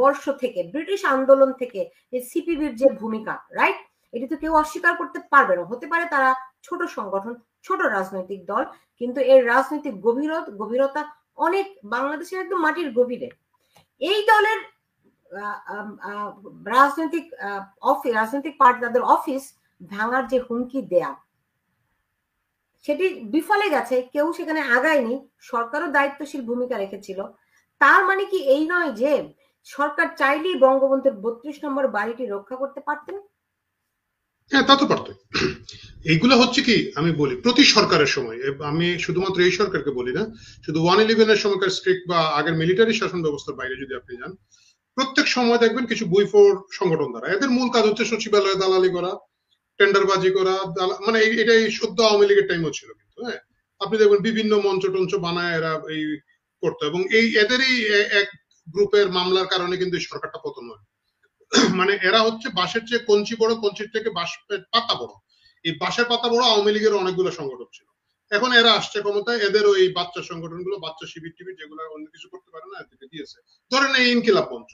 বর্ষ থেকে, ব্রিটিশ আন্দোলন থেকে এই সিপিবির যে ভূমিকা, রাইট, এটি তো কেউ অস্বীকার করতে পারবে না। হতে পারে তারা ছোট সংগঠন, ছোট রাজনৈতিক দল, কিন্তু এর রাজনৈতিক গভীরতা অনেক, বাংলাদেশের একদম মাটির গভীরে। এই দলের রাজনৈতিক পার্টি তাদের অফিস ভাঙার যে হুমকি দেয়া, সেটি বিফলে গেছে, কেউ সেখানে আগায়নি, সরকারও দায়িত্বশীল ভূমিকা রেখেছিল। তার মানে কি এই নয় যে সরকার চাইলেই বঙ্গবন্ধুর 32 নম্বর বাড়িটি রক্ষা করতে পারতেন? হ্যাঁ, তা তো পারত। এইগুলো হচ্ছে কি, আমি বলি প্রতি সরকারের সময়, আমি শুধুমাত্র এই সরকারকে বলি না, শুধু 111 এর সময়কার স্ট্রিক্ট বা আগের মিলিটারি শাসন ব্যবস্থার বাইরে যদি আপনি যান, প্রত্যেক সময় দেখবেন কিছু বই4 সংগঠন দ্বারা, এদের মূল কাজ হচ্ছে সচিবালয়ে দালালি করা, টেন্ডারবাজি করা, মানে এটা এই সদ্য আওয়ামী লীগের টাইমও ছিল। কিন্তু হ্যাঁ, আপনি দেখবেন বিভিন্ন মঞ্চ টঞ্চ বানায় এরা এই করতো, এবং এই এদেরই এক গ্রুপের মামলার কারণে কিন্তু সরকারটা পতন হয়। মানে এরা হচ্ছে বাঁশের চেয়ে কঞ্চি বড়, কঞ্চির থেকে বাঁশের পাতা বড়। এই বাঁশের পাতা বড় আওয়ামী লীগের অনেকগুলো সংগঠন ছিল। এখন এরা আসছে ক্ষমতায়, এদের ওই বাচ্চা সংগঠনগুলো, বাচ্চা শিবির টিবির, যেগুলো অন্য কিছু করতে পারে না, এদেরকে দিয়েছে। ধরেন এই ইনকিলাব মঞ্চ,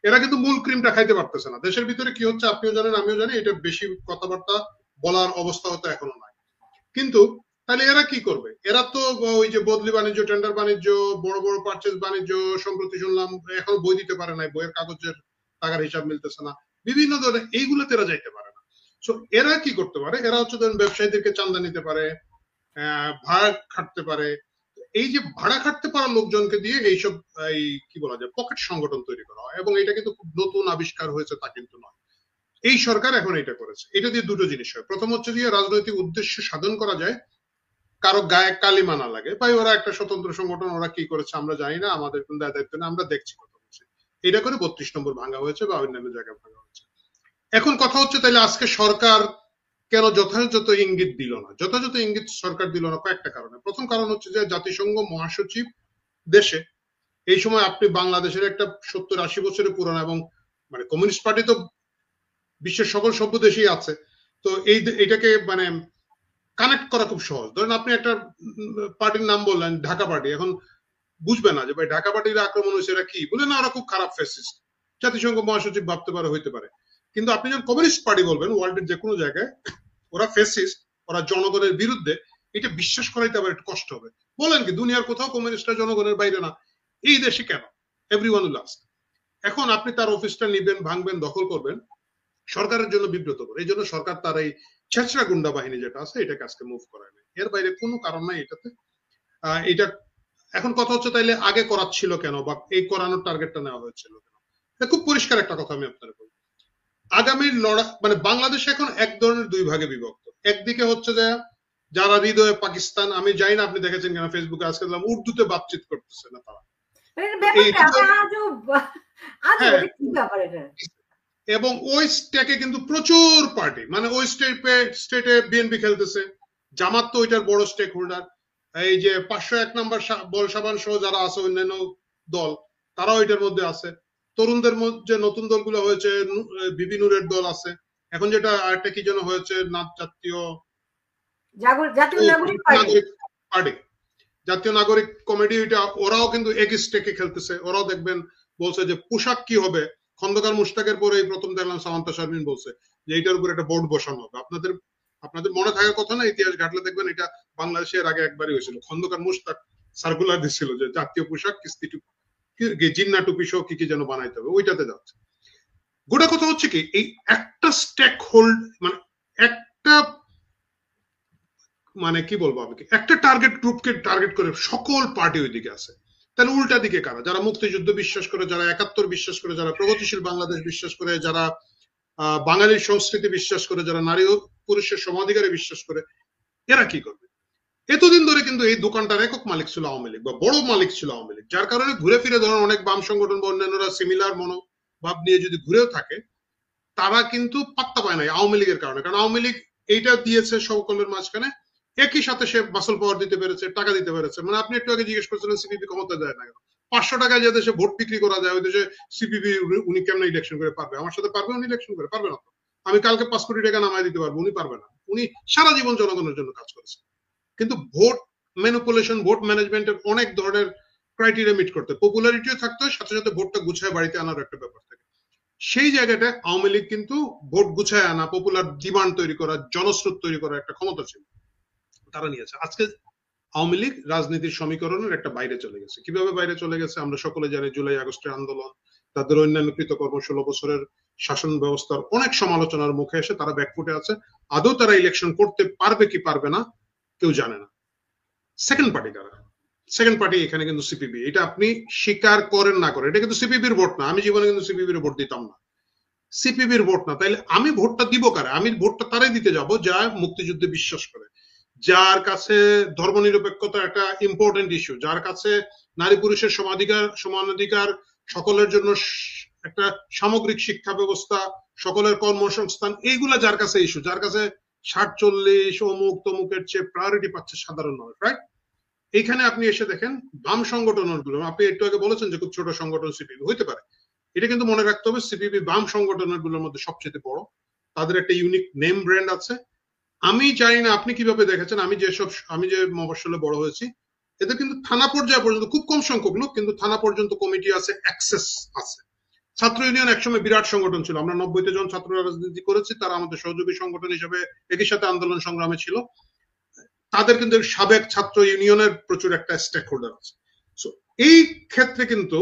এরা কিন্তু মূল ক্রিমটা খাইতে পারতেছে না। দেশের ভিতরে কি হচ্ছে আপনিও জানেন, আমিও জানি, এটা বেশি কথাবার্তা বলার অবস্থা হয়তো এখনো নাই। কিন্তু তাহলে এরা কি করবে? এরা তো ওই যে বদলি বাণিজ্য, টেন্ডার বাণিজ্য, বড় বড় পারচেজ বাণিজ্য, সম্প্রতি শুনলাম এখন বই দিতে পারে নাই, বইয়ের কাগজের টাকার হিসাব মিলতেছে না, বিভিন্ন ধরনের, এইগুলোতে এরা যাইতে পারে না। সো এরা কি করতে পারে? এরা হচ্ছে ধরেন ব্যবসায়ীদেরকে চাঁদা নিতে পারে, ভাড়া খাটতে পারে। এই যে ভাড়া খাটতে পারা লোকজনকে দিয়ে এইসব এই কি বলা যায় পকেট সংগঠন তৈরি করা হয়, এবং এটা কিন্তু খুব নতুন আবিষ্কার হয়েছে তা কিন্তু নয়। এই সরকার এখন এটা করেছে। এটা দিয়ে দুটো জিনিস হয়। প্রথম হচ্ছে দিয়ে রাজনৈতিক উদ্দেশ্য সাধন করা যায়, কারো গায়ে কালিমা না লাগে, ভাই ওরা একটা স্বতন্ত্র সংগঠন, ওরা কি করেছে আমরা জানি না, আমাদের কোনো দায়িত্ব না, আমরা দেখছি কথা বলছি। এটা করে 32 নম্বর ভাঙা হয়েছে বা অন্যান্য জায়গায় ভাঙা হয়েছে। এখন কথা হচ্ছে তাহলে আজকে সরকার কেন যথাযথ ইঙ্গিত দিল না? যথাযথ ইঙ্গিত সরকার দিল না কয়েকটা কারণে। প্রথম কারণ হচ্ছে যে জাতিসংঘ মহাসচিব দেশে, এই সময় আপনি বাংলাদেশের একটা 70-80 বছরের পুরানো, এবং মানে কমিউনিস্ট পার্টি তো বিশ্বের সকল সভ্য দেশেই আছে, তো এইটাকে মানে কানেক্ট করা খুব সহজ। ধরেন আপনি একটা পার্টির নাম বললেন ঢাকা পার্টি, এখন বুঝবে না যে ভাই ঢাকা পার্টির আক্রমণ হয়েছে, এরা কি বলে না, ওরা খুব খারাপ ফ্যাসিস্ট, জাতিসংঘ মহাসচিব ভাবতে পারে, হইতে পারে। কিন্তু আপনি যখন কমিউনিস্ট পার্টি বলবেন ওয়ার্ল্ডের যে কোনো জায়গায় ওরা ফ্যাসিস্ট, ওরা জনগণের বিরুদ্ধে, এটা বিশ্বাস করাইতে আবার একটু কষ্ট হবে। বলেন কি দুনিয়ার কোথাও কমিউনিস্টরা জনগণের বাইরে না, এই দেশে কেন? Everyone will ask. এখন আপনি তার অফিসটা নিবেন, ভাঙবেন, দখল করবেন, সরকারের জন্য বিব্রত করে। এই জন্য সরকার তার এই ছেঁচড়া গুন্ডা বাহিনী যেটা আছে এটাকে আজকে মুভ করায় নাই, এর বাইরে কোনো কারণ নাই এটাতে। এটা এখন কথা হচ্ছে তাইলে আগে করাচ্ছিল কেন, বা এই করানোর টার্গেটটা নেওয়া হয়েছিল কেন? খুব পরিষ্কার একটা কথা আমি আপনার বলি, আগামী লড়াই মানে বাংলাদেশ এখন এক ধরনের দুই ভাগে বিভক্ত। একদিকে হচ্ছে যে যারা হৃদয়ে পাকিস্তান, আমি জানি না আপনি দেখেছেন কিনা ফেসবুকে আজকে উর্দুতে বাতচিত করতেছে না তারা, এবং ওই স্টেকে কিন্তু প্রচুর পার্টি, মানে ওই স্টেটে বিএনপি খেলতেছে, জামাত তো ওইটার বড় স্টেক হোল্ডার, এই যে 501 নম্বর বল সাবান সহ যারা আছে অন্যান্য দল, তারাও এটার মধ্যে আছে। তরুণদের মধ্যে নতুন দলগুলো হয়েছে, বিবি নুরের দল আছে, এখন যেটা আরেকটা কি যেন হয়েছে, জাতীয় পার্টি, জাতীয় নাগরিক কমিটি, এটা ওরাও কিন্তু একই স্টেকে খেলতেছে। ওরাও দেখবেন বলছে যে পোশাক কি হবে, খন্দকার মুশতাকের পরে প্রথম দেখলাম সামান্তা শারমিন বলছে যে এইটার উপর একটা বোর্ড বসানো হবে। আপনাদের মনে থাকার কথা না, ইতিহাস ঘাটলে দেখবেন এটা বাংলাদেশের আগে একবারই হয়েছিল। খন্দকার মুশতাক সার্কুলার দিচ্ছিল যে জাতীয় পোশাক কিস্তি টুপি, জিন্না টুপি সহ কি কি যেন বানাইতে হবে, ওইটাতে যাচ্ছে। গোটা কথা হচ্ছে কি, এই একটা স্টেক হোল্ড মানে একটা মানে কি বলবো আমি, একটা টার্গেট গ্রুপকে টার্গেট করে সকল পার্টি ওইদিকে আছে। তাহলে উল্টা দিকে কারা? যারা মুক্তিযুদ্ধ বিশ্বাস করে, যারা 71 বিশ্বাস করে, যারা প্রগতিশীল বাংলাদেশ বিশ্বাস করে, যারা বাঙালির সংস্কৃতি বিশ্বাস করে, যারা নারী ও পুরুষের সমাধিকারে বিশ্বাস করে, এরা কি করবে? এতদিন ধরে কিন্তু এই দোকানটার একক মালিক ছিল আওয়ামী লীগ, বা বড় মালিক ছিল আওয়ামী লীগ, যার কারণে ঘুরে ফিরে ধরেন অনেক বাম সংগঠন বা অন্যান্যরা সিমিলার মনোভাব নিয়ে যদি ঘুরেও থাকে, তারা কিন্তু পাত্তা পায় নাই আওয়ামী লীগের কারণে। কারণ আওয়ামী লীগ এইটা দিয়েছে সকলের মাঝখানে, একই সাথে সে মাসল পাওয়ার দিতে পেরেছে, টাকা দিতে পেরেছে। মানে আপনি একটু আগে জিজ্ঞেস করছিলেন সিপিবি ক্ষমতা দেয় না কেন, 500 টাকায় যে দেশে ভোট বিক্রি করা যায়, ওই দেশে সিপিবি উনি কেমন ইলেকশন করে পারবে? আমার সাথে পারবে উনি ইলেকশন করে? পারবে না। আমি কালকে 5 কোটি টাকা নামায় দিতে পারবো, উনি পারবে না। উনি সারা জীবন জনগণের জন্য কাজ করেছেন। কিন্তু ভোট ম্যানিপুলেশন, ভোট ম্যানেজমেন্টের অনেক ধরনের ক্রাইটেরিয়া মিট করতে, পপুলারিটিও থাকতে হয়, সাথে সাথে ভোটটা গুছায় বাড়িতে আনার একটা ব্যাপার থাকে। সেই জায়গাটা আওয়ামী লীগ কিন্তু ভোট গুছায় আনা, পপুলার ডিমান্ড তৈরি করা, জনস্রোত তৈরি করার একটা ক্ষমতা ছিল, তারা নিয়েছে। আজকে আওয়ামী লীগ রাজনীতির সমীকরণের একটা বাইরে চলে গেছে। কিভাবে বাইরে চলে গেছে আমরা সকলে জানি। জুলাই আগস্টের আন্দোলন, তাদের অন্যান্য কৃতকর্ম, 16 বছরের শাসন ব্যবস্থার অনেক সমালোচনার মুখে এসে তারা ব্যাকফুটে আছে। আদৌ তারা ইলেকশন করতে পারবে কি পারবে না কেউ জানে না। সেকেন্ড পার্টি কারা? সেকেন্ড পার্টি এখানে কিন্তু সিপিবি। এটা আপনি স্বীকার করেন না করেন, এটা কিন্তু সিপিবির ভোট না। আমি জীবনে কিন্তু সিপিবির ভোট দিতাম না, সিপিবির ভোট না। তাইলে আমি ভোটটা দিব কারে? আমি ভোটটা তারাই দিতে যাব যা মুক্তিযুদ্ধে বিশ্বাস করে, যার কাছে ধর্মনিরপেক্ষতা একটা ইম্পর্টেন্ট ইস্যু, যার কাছে নারী পুরুষের সমানাধিকার, সকলের জন্য একটা সামগ্রিক শিক্ষা ব্যবস্থা, সকলের কর্মসংস্থান, এইগুলা যার কাছে ইস্যু, যার কাছে 60-40 অমুক তমুকের চেয়ে প্রায়োরিটি পাচ্ছে সাধারণ মানুষ, রাইট? এইখানে আপনি এসে দেখেন বাম সংগঠনগুলো, আপনি একটু আগে বলেছেন যে খুব ছোট সংগঠন সিপিবি হইতে পারে, এটা কিন্তু মনে রাখতে হবে সিপিবি বাম সংগঠনের গুলোর মধ্যে সবচেয়ে বড়। তাদের একটা ইউনিক নেম ব্র্যান্ড আছে। আমি জানি না আপনি কিভাবে দেখেছেন, আমি যে মফস্বলে বড় হয়েছি, এদের কিন্তু থানা পর্যায়ে পর্যন্ত খুব কম সংখ্যক লোক, কিন্তু থানা পর্যন্ত কমিটি আছে, অ্যাক্সেস আছে। ছাত্র ইউনিয়ন একসময় বিরাট সংগঠন ছিল। আমরা 90-তে জন ছাত্র রাজনীতি করেছি, তারা আমাদের সহযোগী সংগঠন হিসেবে একই সাথে আন্দোলন সংগ্রামে ছিল। তাদের কিন্তু সাবেক ছাত্র ইউনিয়নের প্রচুর একটা স্টেক হোল্ডার আছে। এই ক্ষেত্রে কিন্তু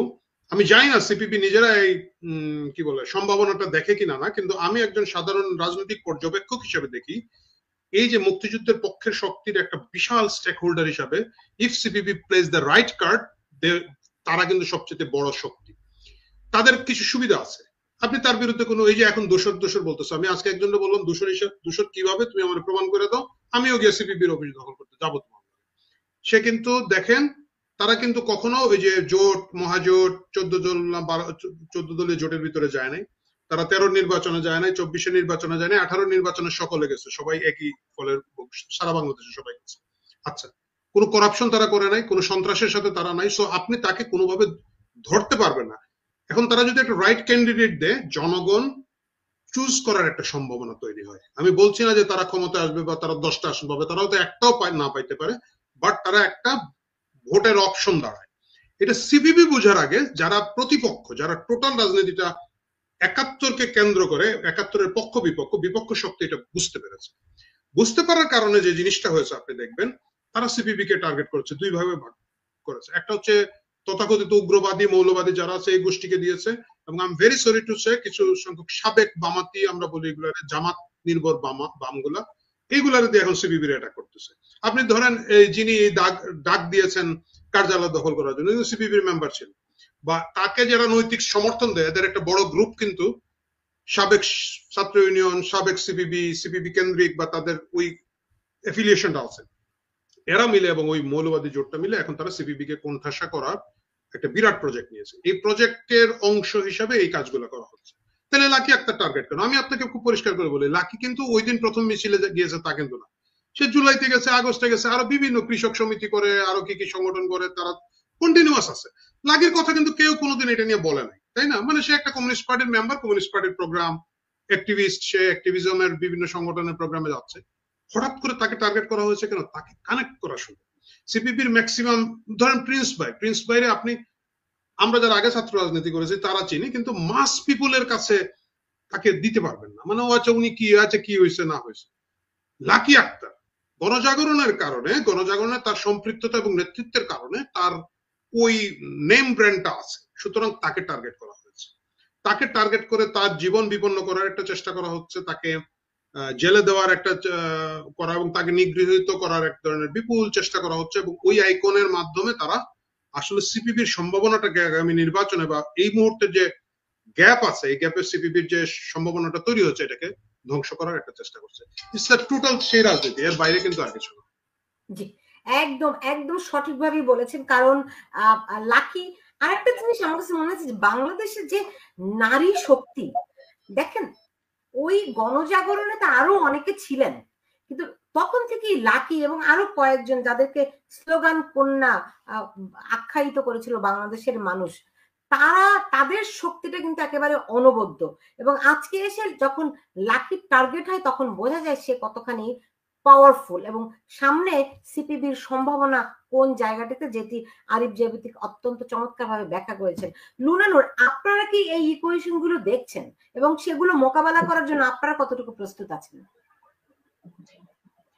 আমি জানি না সিপিবি নিজেরা এই কি বলে সম্ভাবনাটা দেখে কিনা না, কিন্তু আমি একজন সাধারণ রাজনৈতিক পর্যবেক্ষক হিসেবে দেখি এই যে মুক্তিযুদ্ধের পক্ষের শক্তির একটা বিশাল স্টেক হোল্ডার হিসাবে if CPB place the right card, তারা কিন্তু সবচেয়ে বড় শক্তি। তাদের কিছু সুবিধা আছে। আপনি তার বিরুদ্ধে কোনো, এই যে এখন দোষর বলতেছে, আমি আজকে একজনকে বললাম দোষর কিভাবে, তুমি আমার প্রমাণ করে দাও, আমিও গিয়ে সিপিবির অফিস দখল করতে যাবো তোমার। সে কিন্তু দেখেন তারা কিন্তু কখনো ওই যে জোট মহাজোট 14 দলীয় জোটের ভিতরে যায় নাই, তারা 13 নির্বাচনে যায় নাই, 24 নির্বাচনে যায় নাই, 18 নির্বাচনে সকলে গেছে, সবাই একই ফলের, সারা বাংলাদেশে সবাই গেছে। আচ্ছা, কোনো করাপশন তারা করে নাই, কোনো সন্ত্রাসের সাথে তারা নাই, সো আপনি তাকে কোনোভাবে ধরতে পারবেন না। এখন তারা যদি একটা রাইট ক্যান্ডিডেট দেয়, জনগণ চুজ করার একটা সম্ভাবনা তৈরি হয়। আমি বলছি না যে তারা ক্ষমতায় আসবে বা তারা 10টা আসন পাবে, তারাও তো একটাও না পাইতে পারে, বাট তারা একটা ভোটের অপশন দাঁড়ায়। এটা সিপিবি বোঝার আগে যারা প্রতিপক্ষ, যারা টোটাল রাজনীতিটা 71কে কেন্দ্র করে, 71-এর বিপক্ষ শক্তি এটা বুঝতে পেরেছে। বুঝতে পারার কারণে যে জিনিসটা হয়েছে আপনি দেখবেন, তারা সিপিবি কে টার্গেট করেছে, দুই ভাবে ভাগ করেছে। একটা হচ্ছে তথাকথিত উগ্রবাদী মৌলবাদী যারা আছে এই গোষ্ঠীকে দিয়েছে, এবং I am very sorry to say কিছু সংখ্যক সাবেক বামাতি, আমরা বলি এগুলার জামাত নির্ভর বামগুলা, এইগুলার দিয়ে এখন সিপিবি অ্যাটাক করতেছে। আপনি ধরেন যিনি ডাক দিয়েছেন কার্যালয় দখল করার জন্য, সিপিবির মেম্বার ছিল, বা তাকে যারা নৈতিক সমর্থন দেয়, এদের একটা বড় গ্রুপ কিন্তু সাবেক ছাত্র ইউনিয়ন, সাবেক সিপিবি কেন্দ্রিক বা তাদের ওই এফিলিয়েশনটা আছে, এরা মিলে এবং ওই মৌলবাদী জোটটা মিলে এখন তারা সিপিবি কে কোণঠাসা করার একটা বিরাট প্রজেক্ট নিয়েছে। এই প্রজেক্টের অংশ হিসাবে এই কাজগুলো করা হচ্ছে। তাহলে লাকি একটা টার্গেট কেন? আমি আপনাকে খুব পরিষ্কার করে বলি, লাকি কিন্তু ওই দিন প্রথম মিছিলে গিয়েছে তা কিন্তু না। সে জুলাইতে গেছে, আগস্টে গেছে, আরো বিভিন্ন কৃষক সমিতি করে, আরো কি সংগঠন করে, তারা কন্টিনিউয়াস আছে। লাকির কথা কিন্তু কেউ কোনোদিন এটা নিয়ে বলে নাই, তাই না? মানে সে একটা কমিউনিস্ট পার্টির মেম্বার, কমিউনিস্ট পার্টির প্রোগ্রাম অ্যাক্টিভিস্ট, সে অ্যাক্টিভিজমের বিভিন্ন সংগঠনের প্রোগ্রামে যাচ্ছে। হঠাৎ করে তাকে টার্গেট করা হয়েছে কেন? তাকে কানেক্ট করা শুরু। সিপিবির ম্যাক্সিমাম, ধরেন প্রিন্স ভাইরে আপনি, আমরা যারা আগে ছাত্র রাজনীতি করেছি তারা চিনি, কিন্তু মাস পিপুলের কাছে তাকে দিতে পারবেন না। মানে ও আচ্ছা, উনি কি আছে, কি হয়েছে না হয়েছে। লাকি আক্তার গণজাগরণের কারণে, গণজাগরণের তার সম্পৃক্ততা এবং নেতৃত্বের কারণে তার ওই নেম ব্র্যান্ডটা আছে, সুতরাং তাকে টার্গেট করা হয়েছে। তাকে টার্গেট করে তার জীবন বিপন্ন করার একটা চেষ্টা করা হচ্ছে, তাকে জেলে দেওয়ার একটা করা এবং তাকে নিগৃহীত করার এক ধরনের বিপুল চেষ্টা করা হচ্ছে, এবং ওই আইকনের মাধ্যমে তারা আসলে সিপিবির সম্ভাবনাটাকে আগামী নির্বাচনে বা এই মুহূর্তে যে গ্যাপ আছে, এই গ্যাপে সিপিবির যে সম্ভাবনাটা তৈরি হচ্ছে, এটাকে ধ্বংস করার একটা চেষ্টা করছে। ইটস আ টোটাল সেই রাজনীতি, এর বাইরে কিন্তু আর কিছু না। জি, একদম একদম সঠিকভাবেই বলেছেন। কারণ লাকি আরেকটা জিনিস আমার কাছে মনে হচ্ছে, বাংলাদেশের যে নারী শক্তি, দেখেন ওই গণজাগরণে তো আরো অনেকে ছিলেন, কিন্তু তখন থেকেই লাকি এবং আরো কয়েকজন যাদেরকে স্লোগান কন্যা আখ্যায়িত করেছিল বাংলাদেশের মানুষ, তারা, তাদের শক্তিটা কিন্তু একেবারে অনবদ্য। এবং আজকে এসে যখন লাকির টার্গেট হয়, তখন বোঝা যায় সে কতখানি পাওয়ারফুল এবং সামনে সিপিবির সম্ভাবনা কোন জায়গাটিতে, যেটি আরিফ জেবিতিক অত্যন্ত চমৎকারভাবে ব্যাখ্যা করেছেন। লুনানুর, আপনারা কি এই ইকুয়েশন গুলো দেখছেন এবং সেগুলো মোকাবেলা করার জন্য আপনারা কতটুকু প্রস্তুত আছেন?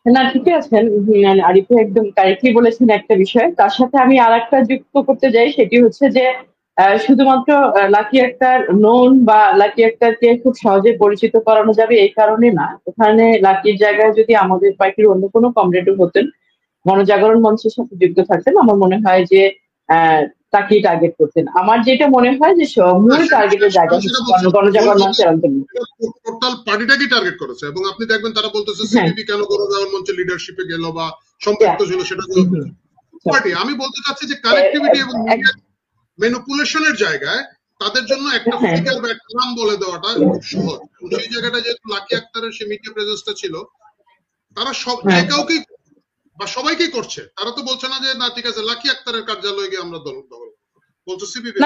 না, ঠিকই আছেন। আরিফ একদম কারেক্টলি বলেছেন একটা বিষয়। তার সাথে আমি আর একটা যুক্ত করতে যাই, সেটি হচ্ছে যে শুধুমাত্র লাকি আক্তার নোন বা লাকি আক্তারকে খুব সহজে পরিচিত করানো যাবে এই কারণে না। ওখানে লাকির জায়গায় যদি আমাদের পার্টির অন্য কোনো কমরেডও হতেন, গণজাগরণ মঞ্চের সাথে যুক্ত থাকতেন, আমার মনে হয় যে তাকেই টার্গেট করতেন। আমার যেটা মনে হয় যে মূল টার্গেটের জায়গা হচ্ছে গণজাগরণ মঞ্চের অন্তর্ভুক্ত। টোটাল পার্টিটাকেই টার্গেট করেছে এবং আপনি দেখবেন তারা বলতেছে সিপিবি কেন গণজাগরণ মঞ্চের লিডারশিপে গেল বা সম্পৃক্ত ছিল, সেটা পার্টি। আমি বলতে চাচ্ছি যে কানেক্টিভিটি এবং ম্যানিপুলেশনের জায়গায় তাদের জন্য একটা ফিগার বা একটা নাম বলে দেওয়াটা খুব সহজ। সেই জায়গাটা যেহেতু লাকি আক্তারের সে মিডিয়া প্রেজেন্সটা ছিল, তারা সব যে কাউকেই বা সবাইকেই করছে। তারা তো বলছে না যে না ঠিক আছে লাকি আক্তারের কার্যালয়ে গিয়ে আমরা দল বলছে সিপিবি